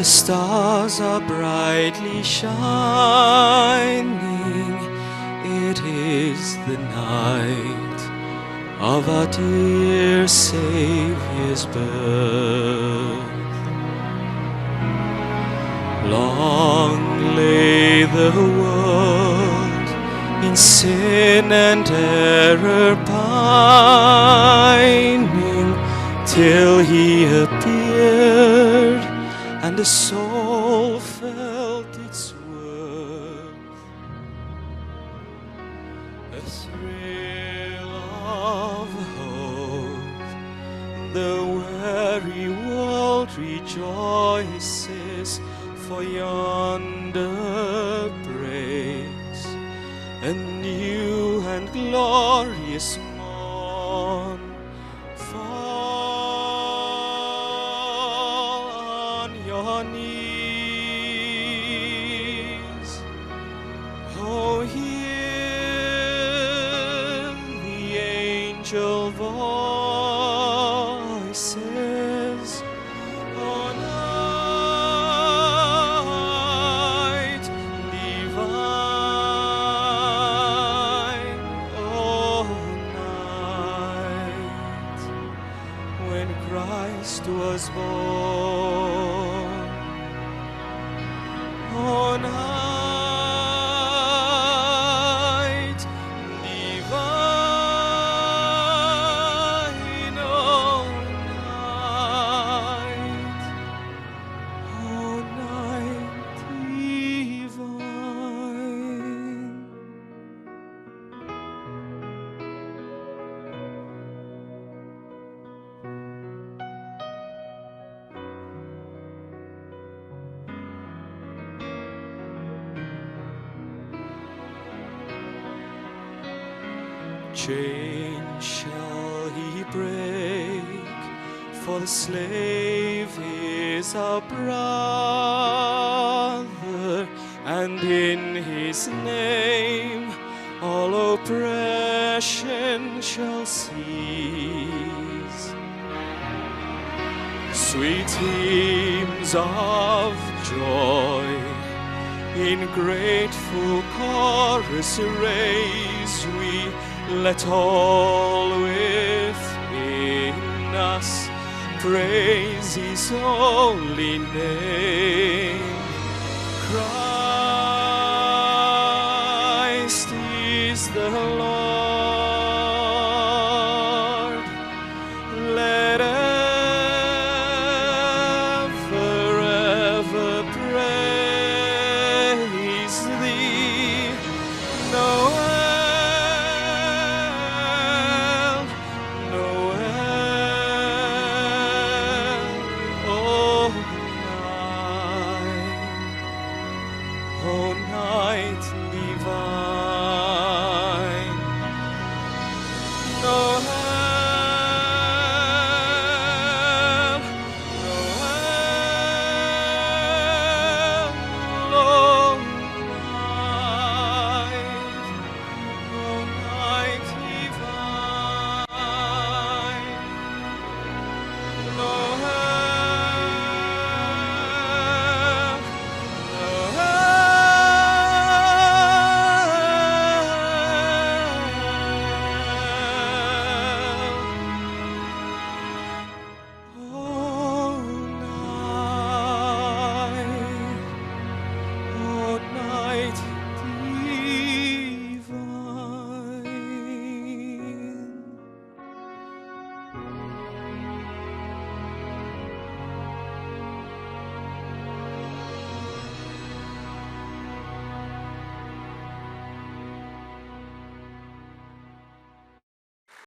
the stars are brightly shining. It is the night of our dear Saviour's birth. Long lay the world in sin and error pining, till He appeared and the soul felt its worth. A thrill of hope, the weary world rejoices, for yonder breaks a new and glorious morn. Fall on your knees, oh, hear the angel voices. Oh, night divine, oh, night when Christ was born. Oh, night divine, oh, night, oh, night divine. Chains shall He break, for the slave is our brother, and in His name all oppression shall cease. Sweet hymns of joy in grateful chorus raise we, let all within us praise His holy name. Christ is the Lord. Let ever praise Thee. Noel, oh night divine.